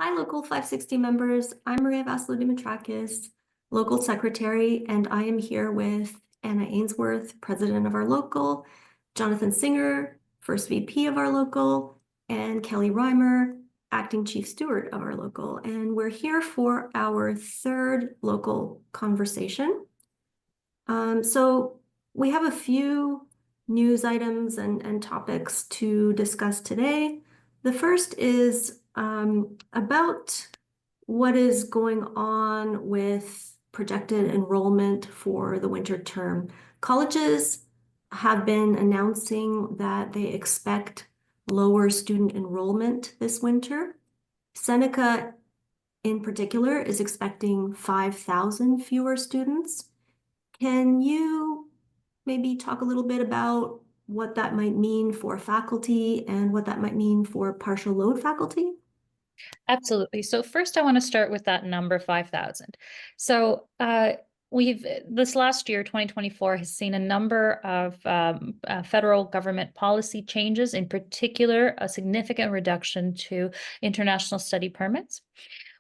Hi, Local 560 members. I'm Maria Vasilodimitrakis, Local Secretary, and I am here with Anna Ainsworth, President of our local, Jonathan Singer, First VP of our local, and Kelly Reimer, Acting Chief Steward of our local. And we're here for our third local conversation. So we have a few news items and topics to discuss today. The first is about what is going on with projected enrollment for the winter term. Colleges have been announcing that they expect lower student enrollment this winter. Seneca, in particular, is expecting 5,000 fewer students. Can you maybe talk a little bit about what that might mean for faculty and what that might mean for partial load faculty? Absolutely. So first I want to start with that number 5,000. So this last year, 2024, has seen a number of federal government policy changes, in particular, a significant reduction to international study permits,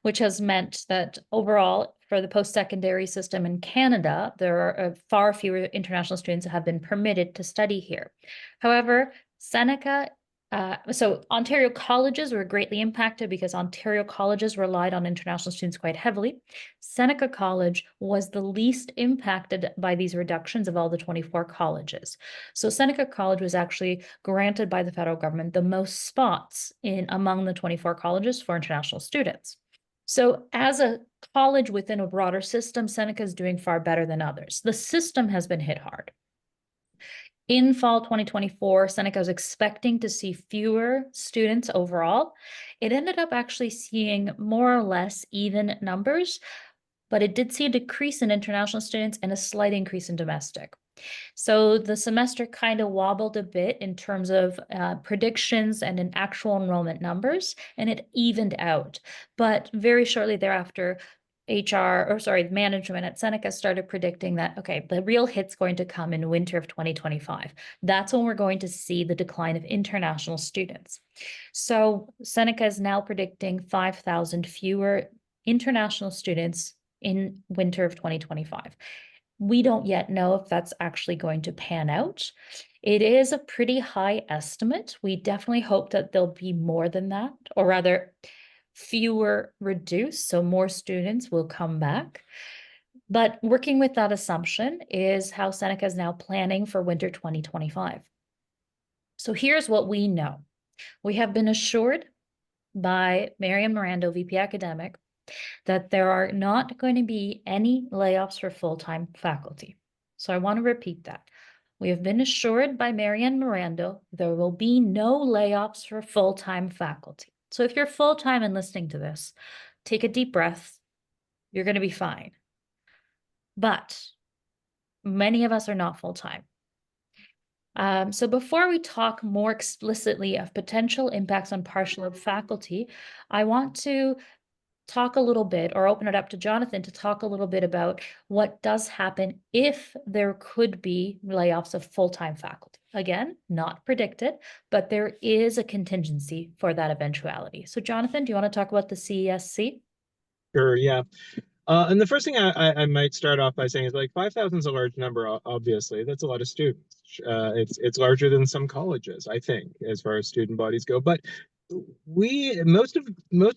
which has meant that overall, for the post-secondary system in Canada, there are far fewer international students that have been permitted to study here. However, so Ontario colleges were greatly impacted because Ontario colleges relied on international students quite heavily. Seneca College was the least impacted by these reductions of all the 24 colleges. So Seneca College was actually granted by the federal government the most spots among the 24 colleges for international students. So as a college within a broader system, Seneca is doing far better than others. The system has been hit hard. In fall 2024, Seneca was expecting to see fewer students overall. It ended up actually seeing more or less even numbers, but it did see a decrease in international students and a slight increase in domestic. So the semester kind of wobbled a bit in terms of predictions and in actual enrollment numbers, and it evened out. But very shortly thereafter, management at Seneca started predicting that, okay, the real hit's going to come in winter of 2025. That's when we're going to see the decline of international students. So Seneca is now predicting 5,000 fewer international students in winter of 2025. We don't yet know if that's actually going to pan out. It is a pretty high estimate. We definitely hope that there'll be more than that, or rather, fewer reduced, so more students will come back. But working with that assumption is how Seneca is now planning for winter 2025. So here's what we know. We have been assured by Marianne Mirando, VP Academic, that there are not going to be any layoffs for full-time faculty. So I want to repeat that. We have been assured by Marianne Mirando there will be no layoffs for full-time faculty. So if you're full-time and listening to this, take a deep breath. You're going to be fine. But many of us are not full-time. So before we talk more explicitly of potential impacts on partial load faculty, I want to talk a little bit, or open it up to Jonathan to talk a little bit about what does happen if there could be layoffs of full-time faculty. Again, not predicted, but there is a contingency for that eventuality. So Jonathan, do you want to talk about the CESC? Sure, yeah. And the first thing I might start off by saying is, like, 5,000 is a large number, obviously. That's a lot of students. It's larger than some colleges, I think, as far as student bodies go. But most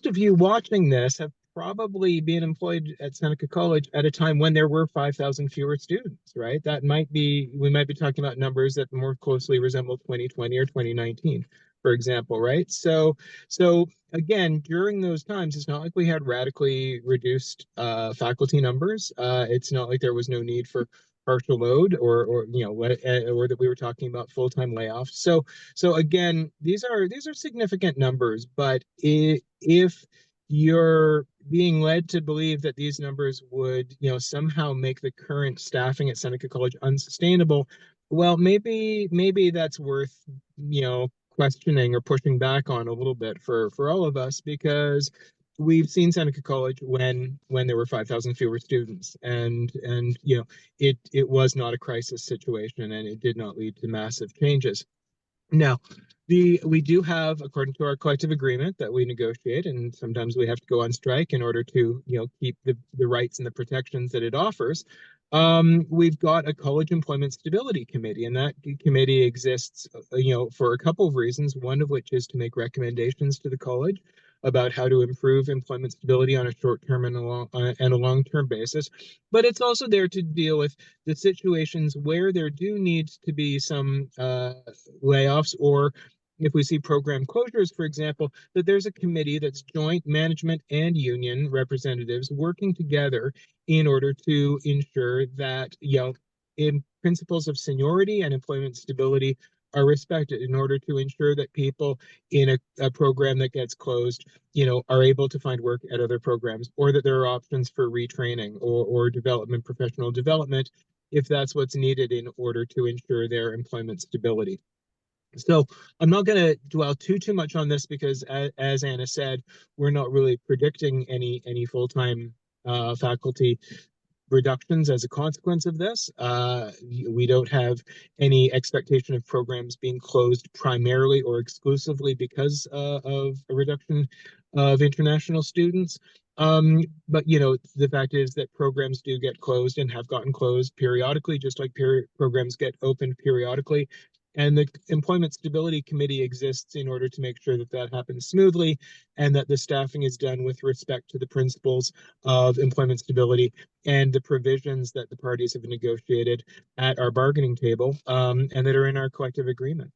of you watching this have probably been employed at Seneca College at a time when there were 5,000 fewer students, right? We might be talking about numbers that more closely resemble 2020 or 2019, for example, right? So again, during those times, it's not like we had radically reduced faculty numbers. It's not like there was no need for partial load or that we were talking about full-time layoffs. So again, these are significant numbers, but if you're being led to believe that these numbers would somehow make the current staffing at Seneca College unsustainable, well, maybe that's worth questioning or pushing back on a little bit for all of us, because we've seen Seneca College when there were 5,000 fewer students, and it was not a crisis situation, and it did not lead to massive changes. Now, we do have, according to our collective agreement that we negotiate, and sometimes we have to go on strike in order to, keep the rights and the protections that it offers. We've got a college employment stability committee, and that committee exists, for a couple of reasons. One of which is to make recommendations to the college about how to improve employment stability on a short-term and a long-term basis. But it's also there to deal with the situations where there do need to be some layoffs, or if we see program closures, for example, that there's a committee that's joint management and union representatives working together in order to ensure that, in principles of seniority and employment stability are respected, in order to ensure that people in a program that gets closed, are able to find work at other programs, or that there are options for retraining or development, professional development, if that's what's needed in order to ensure their employment stability. So I'm not going to dwell too much on this because, as Anna said, we're not really predicting any full-time faculty reductions as a consequence of this. We don't have any expectation of programs being closed primarily or exclusively because of a reduction of international students. But the fact is that programs do get closed and have gotten closed periodically, just like programs get opened periodically. And the Employment Stability Committee exists in order to make sure that that happens smoothly, and that the staffing is done with respect to the principles of employment stability and the provisions that the parties have negotiated at our bargaining table, and that are in our collective agreement.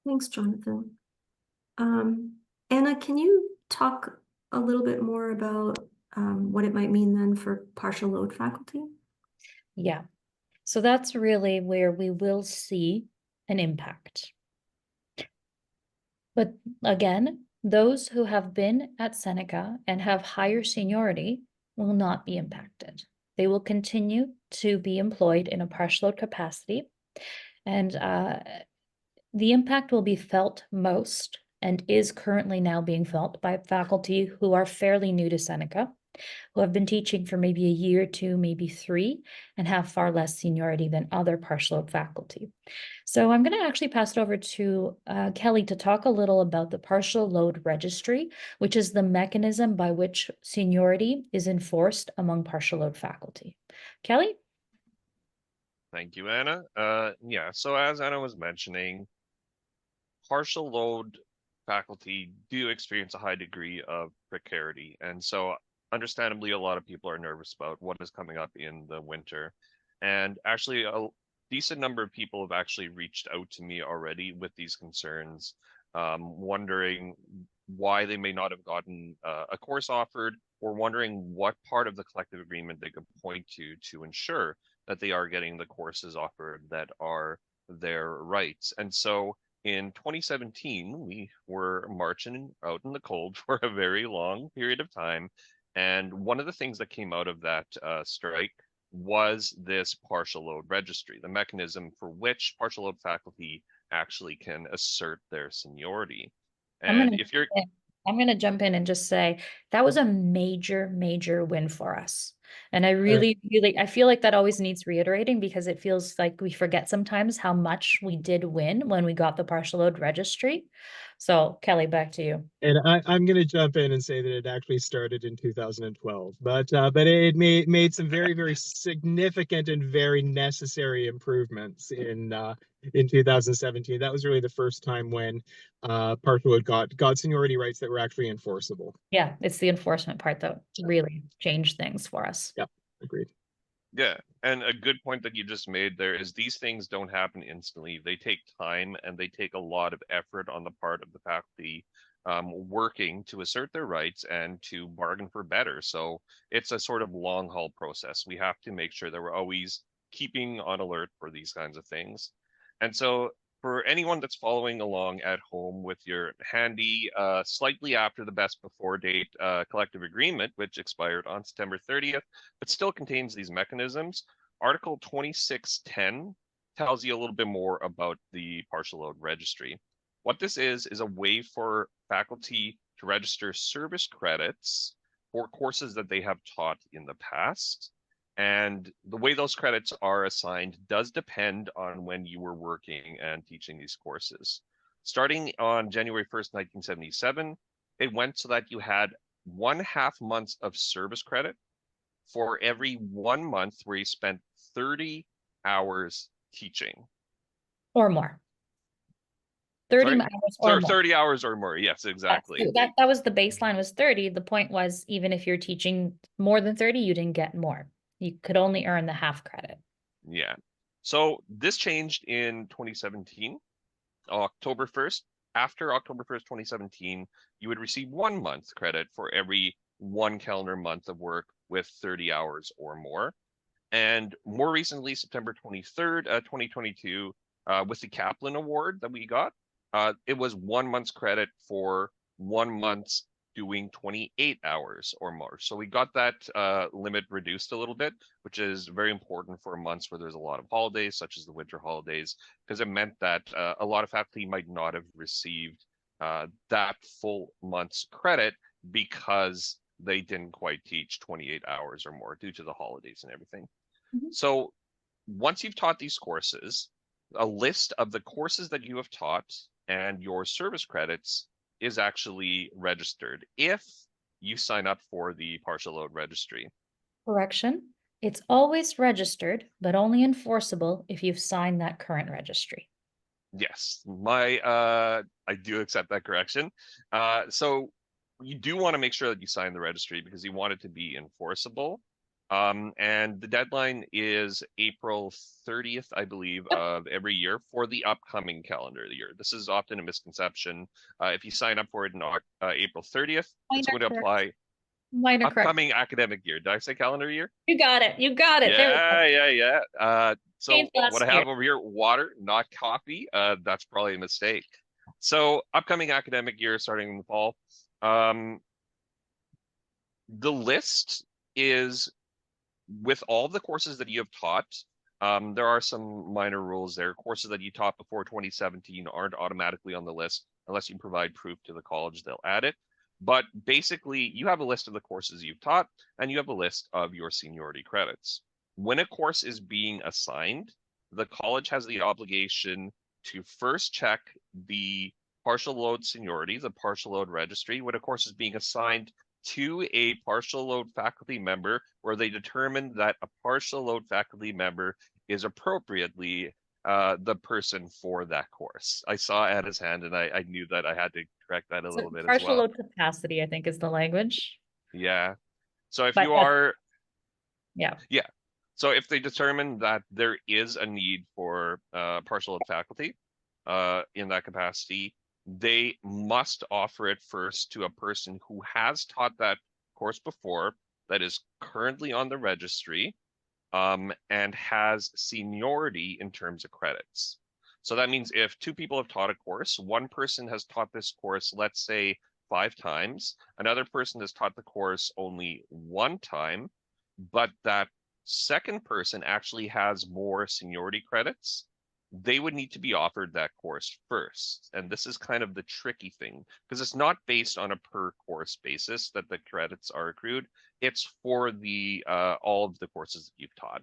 Thanks, Jonathan. Anna, can you talk a little bit more about what it might mean then for partial load faculty? Yeah, so that's really where we will see an impact. But again, those who have been at Seneca and have higher seniority will not be impacted. They will continue to be employed in a partial load capacity, and the impact will be felt most, and is currently now being felt, by faculty who are fairly new to Seneca, who have been teaching for maybe a year, 2, maybe 3, and have far less seniority than other partial load faculty. So I'm going to actually pass it over to Kelly to talk a little about the partial load registry, which is the mechanism by which seniority is enforced among partial load faculty. Kelly? Thank you, Anna. Yeah, so as Anna was mentioning, partial load faculty do experience a high degree of precarity. And so understandably, a lot of people are nervous about what is coming up in the winter. And actually, a decent number of people have actually reached out to me already with these concerns, wondering why they may not have gotten a course offered, or wondering what part of the collective agreement they could point to ensure that they are getting the courses offered that are their rights. And so in 2017, we were marching out in the cold for a very long period of time. And one of the things that came out of that strike was this partial load registry, the mechanism for which partial load faculty actually can assert their seniority. And if you're I'm going to jump in and just say that was a major, major win for us. And I really, I feel like that always needs reiterating, because it feels like we forget sometimes how much we did win when we got the partial load registry. So Kelly, back to you. And I'm going to jump in and say that it actually started in 2012, but it made some very, very significant and very necessary improvements in 2017. That was really the first time when partial load got seniority rights that were actually enforceable. Yeah, it's the enforcement part that really changed things for us. Yep, agreed. Yeah, and a good point that you just made there is these things don't happen instantly. They take time, and they take a lot of effort on the part of the faculty working to assert their rights and to bargain for better. So it's a sort of long haul process. We have to make sure that we're always keeping on alert for these kinds of things. And so for anyone that's following along at home with your handy, slightly after the best before date collective agreement, which expired on September 30th, but still contains these mechanisms, Article 2610 tells you a little bit more about the partial load registry. What this is a way for faculty to register service credits for courses that they have taught in the past. And the way those credits are assigned does depend on when you were working and teaching these courses. Starting on January 1st, 1977, it went so that you had 1/2 months of service credit for every 1 month where you spent 30 hours teaching. Or more. 30 Sorry? hours or more. 30 hours or more. Yes, exactly. So that was the baseline was 30. The point was, even if you're teaching more than 30, you didn't get more. You could only earn the half credit. Yeah. So this changed in 2017, October 1st. After October 1st, 2017, you would receive 1 month credit for every 1 calendar month of work with 30 hours or more. And more recently, September 23rd, 2022, with the Kaplan Award that we got, it was 1 month's credit for 1 month's doing 28 hours or more. So we got that limit reduced a little bit, which is very important for months where there's a lot of holidays, such as the winter holidays, because it meant that a lot of faculty might not have received that full month's credit because they didn't quite teach 28 hours or more due to the holidays and everything. So once you've taught these courses, a list of the courses that you have taught and your service credits is actually registered if you sign up for the partial load registry. Correction. It's always registered, but only enforceable if you've signed that current registry. Yes, I do accept that correction. So you do want to make sure that you sign the registry because you want it to be enforceable. And the deadline is April 30th, I believe, of every year for the upcoming calendar year. This is often a misconception. If you sign up for it on April 30th, it's going to apply Minor correct. upcoming academic year. Did I say calendar year? You got it. You got it. There we go. Yeah. So Changed last what I have year. over here, water, not coffee. That's probably a mistake. So upcoming academic year starting in the fall. The list is with all the courses that you have taught. There are some minor rules there. Courses that you taught before 2017 aren't automatically on the list unless you provide proof to the college, they'll add it. But basically, you have a list of the courses you've taught, and you have a list of your seniority credits. When a course is being assigned, the college has the obligation to first check the partial load seniority, the partial load registry, when a course is being assigned to a partial load faculty member, where they determine that a partial load faculty member is appropriately the person for that course. I saw Anna's hand and I knew that I had to correct that a little bit as Partial well. load capacity, I think, is the language. Yeah. So if But you are, yeah. So if they determine that there is a need for partial load faculty in that capacity, they must offer it first to a person who has taught that course before, that is currently on the registry, and has seniority in terms of credits. So that means if 2 people have taught a course, one person has taught this course, let's say 5 times, another person has taught the course only 1 time, but that second person actually has more seniority credits, they would need to be offered that course first. And this is kind of the tricky thing, because it's not based on a per course basis that the credits are accrued. It's for the all of the courses that you've taught.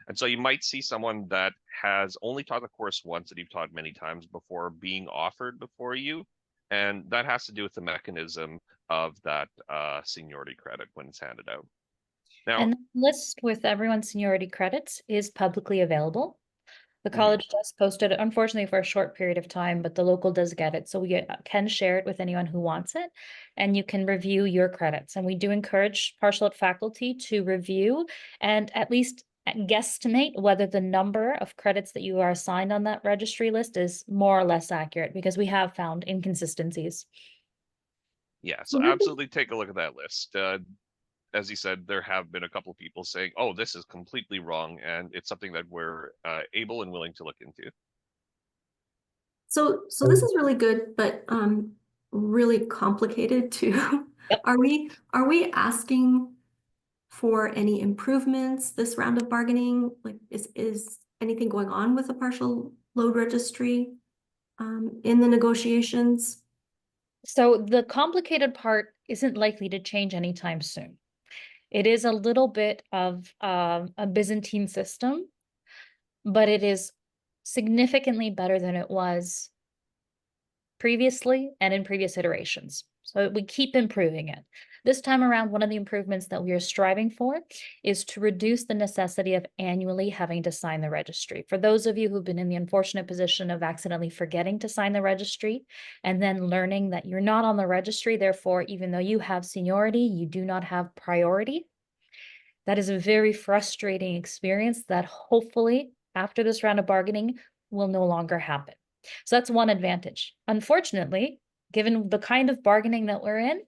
And so you might see someone that has only taught the course once that you've taught many times before being offered before you. And that has to do with the mechanism of that seniority credit when it's handed out. Now, And the list with everyone's seniority credits is publicly available. The college does post it, unfortunately, for a short period of time, but the local does get it. So we can share it with anyone who wants it, and you can review your credits. And we do encourage partial faculty to review and at least guesstimate whether the number of credits that you are assigned on that registry list is more or less accurate, because we have found inconsistencies. Yeah, so absolutely take a look at that list. As you said, there have been a couple of people saying, oh, this is completely wrong, and it's something that we're able and willing to look into. So this is really good, but really complicated too. Yep. Are we asking for any improvements this round of bargaining? Like, is anything going on with the partial load registry in the negotiations? So the complicated part isn't likely to change anytime soon. It is a little bit of a Byzantine system, but it is significantly better than it was previously and in previous iterations. So we keep improving it. This time around, one of the improvements that we are striving for is to reduce the necessity of annually having to sign the registry. For those of you who've been in the unfortunate position of accidentally forgetting to sign the registry and then learning that you're not on the registry, therefore, even though you have seniority, you do not have priority. That is a very frustrating experience that hopefully after this round of bargaining will no longer happen. So that's one advantage. Unfortunately, given the kind of bargaining that we're in,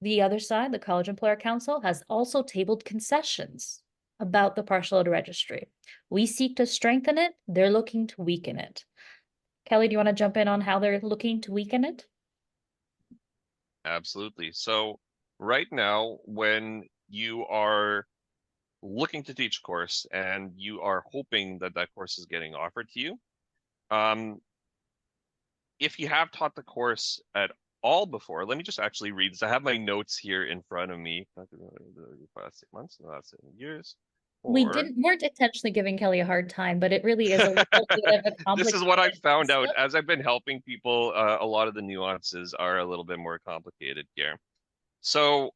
the other side, the College Employer Council, has also tabled concessions about the partial load registry. We seek to strengthen it. They're looking to weaken it. Kelly, do you want to jump in on how they're looking to weaken it? Absolutely. So right now, when you are looking to teach a course and you are hoping that that course is getting offered to you, if you have taught the course at all before, let me just actually read this. I have my notes here in front of me. Last 6 months, the last 7 years. We weren't intentionally giving Kelly a hard time, but it really is a little bit of a complicated. This is what I found out system. as I've been helping people. A lot of the nuances are a little bit more complicated here. So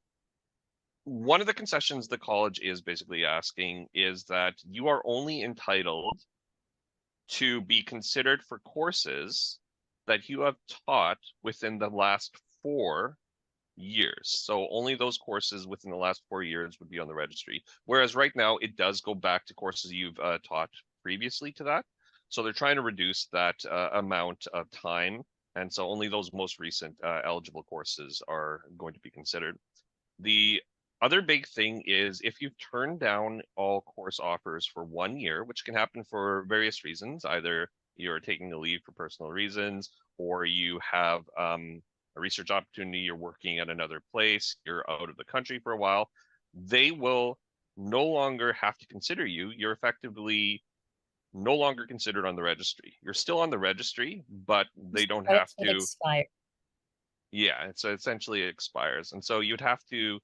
one of the concessions the college is basically asking is that you are only entitled to be considered for courses that you have taught within the last 4 years. So only those courses within the last 4 years would be on the registry. Whereas right now it does go back to courses you've taught previously to that. So they're trying to reduce that amount of time. And so only those most recent eligible courses are going to be considered. The other big thing is if you've turned down all course offers for 1 year, which can happen for various reasons, either you're taking a leave for personal reasons, or you have a research opportunity, you're working at another place, you're out of the country for a while, they will no longer have to consider you. You're effectively no longer considered on the registry. You're still on the registry, but they don't have to. Expire. Yeah, so essentially it expires. And so you'd have to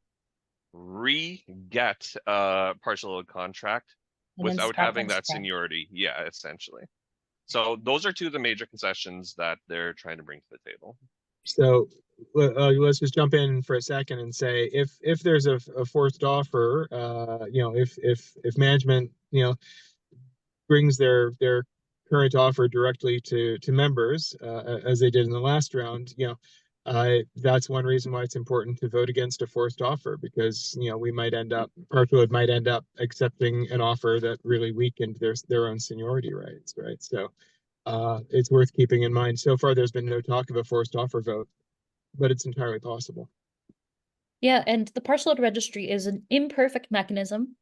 re-get a partial load contract without having that seniority. Yeah, essentially. So those are two of the major concessions that they're trying to bring to the table. So let's just jump in for a second and say if there's a forced offer, if management brings their current offer directly to members, as they did in the last round, that's one reason why it's important to vote against a forced offer, because we might end up, partial load might end up accepting an offer that really weakened their own seniority rights, right? So it's worth keeping in mind. So far, there's been no talk of a forced offer vote, but it's entirely possible. Yeah, and the partial load registry is an imperfect mechanism.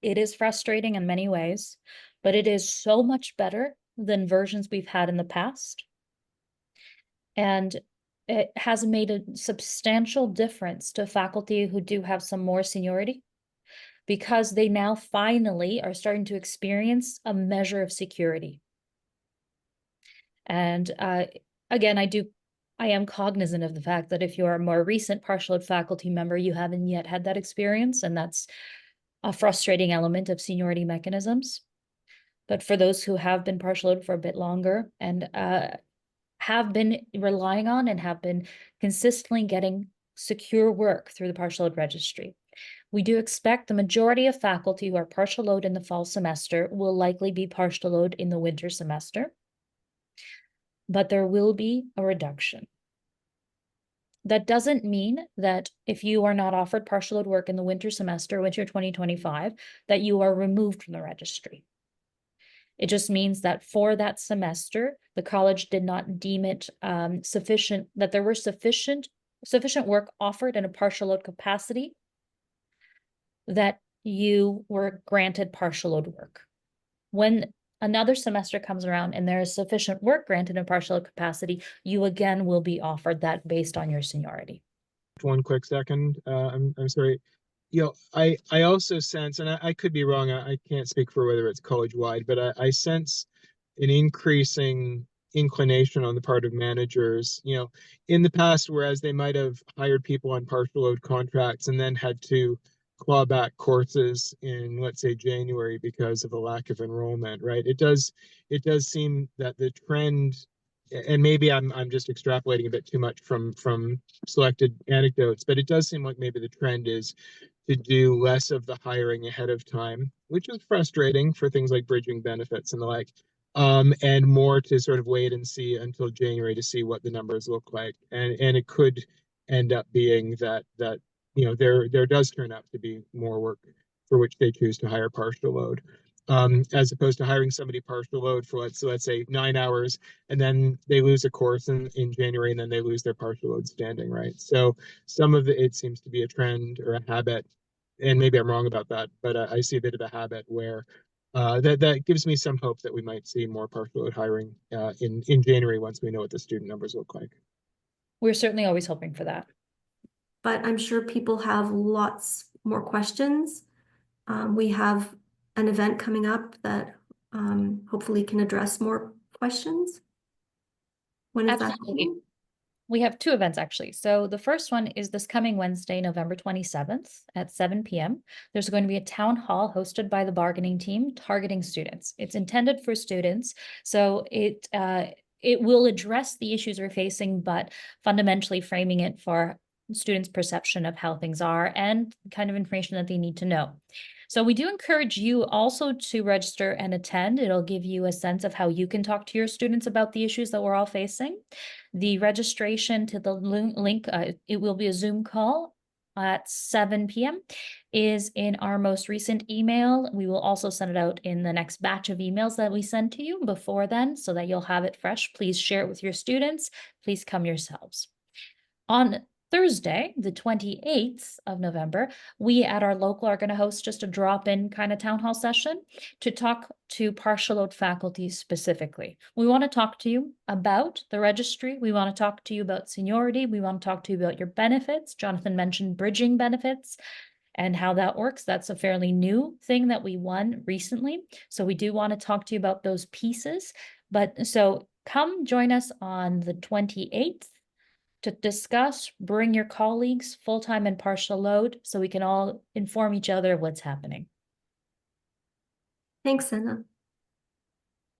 It is frustrating in many ways, but it is so much better than versions we've had in the past. And it has made a substantial difference to faculty who do have some more seniority, because they now finally are starting to experience a measure of security. And again, I am cognizant of the fact that if you are a more recent partial load faculty member, you haven't yet had that experience, and that's a frustrating element of seniority mechanisms. But for those who have been partial load for a bit longer and have been relying on and have been consistently getting secure work through the partial load registry, we do expect the majority of faculty who are partial load in the fall semester will likely be partial load in the winter semester, but there will be a reduction. That doesn't mean that if you are not offered partial load work in the winter semester, winter 2025, that you are removed from the registry. It just means that for that semester, the college did not deem it sufficient, that there were sufficient work offered in a partial load capacity that you were granted partial load work. When another semester comes around and there is sufficient work granted in partial load capacity, you again will be offered that based on your seniority. One quick second, I'm sorry. I also sense, and I could be wrong, I can't speak for whether it's college-wide, but I sense an increasing inclination on the part of managers, in the past, whereas they might have hired people on partial load contracts and then had to claw back courses in, let's say, January because of a lack of enrollment, right? It does seem that the trend, and maybe I'm just extrapolating a bit too much from selected anecdotes, but it does seem like maybe the trend is to do less of the hiring ahead of time, which is frustrating for things like bridging benefits and the like, and more to sort of wait and see until January to see what the numbers look like. And it could end up being that there does turn out to be more work for which they choose to hire partial load, as opposed to hiring somebody partial load for let's say 9 hours, and then they lose a course in January, and then they lose their partial load standing, right? So some of it seems to be a trend or a habit, and maybe I'm wrong about that, but I see a bit of a habit where that gives me some hope that we might see more partial load hiring in January once we know what the student numbers look like. We're certainly always hoping for that. But I'm sure people have lots more questions. We have an event coming up that hopefully can address more questions. When is that Absolutely. happening? We have two events actually. So the first one is this coming Wednesday, November 27th at 7 p.m. There's going to be a town hall hosted by the bargaining team targeting students. It's intended for students, so it will address the issues we're facing, but fundamentally framing it for students' perception of how things are and kind of information that they need to know. So we do encourage you also to register and attend. It'll give you a sense of how you can talk to your students about the issues that we're all facing. The registration to the link, it will be a Zoom call at 7 p.m. is in our most recent email. We will also send it out in the next batch of emails that we send to you before then, so that you'll have it fresh. Please share it with your students. Please come yourselves. On Thursday, the 28th of November, we at our local are going to host just a drop-in kind of town hall session to talk to partial load faculty specifically. We want to talk to you about the registry. We want to talk to you about seniority. We want to talk to you about your benefits. Jonathan mentioned bridging benefits and how that works. That's a fairly new thing that we won recently. So we do want to talk to you about those pieces. But so come join us on the 28th. To discuss, bring your colleagues, full-time and partial load, so we can all inform each other of what's happening. Thanks, Anna.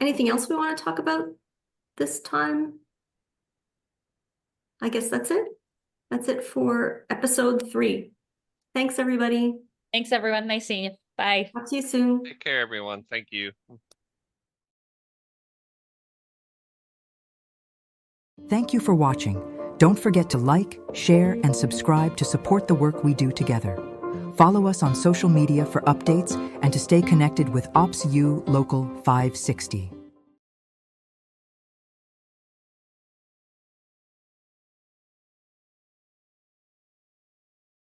Anything else we want to talk about this time? I guess that's it. That's it for episode 3. Thanks, everybody. Thanks, everyone. Nice seeing you. Bye. Talk to you soon. Take care, everyone. Thank you. Thank you for watching. Don't forget to like, share, and subscribe to support the work we do together. Follow us on social media for updates and to stay connected with OPSEU Local 560.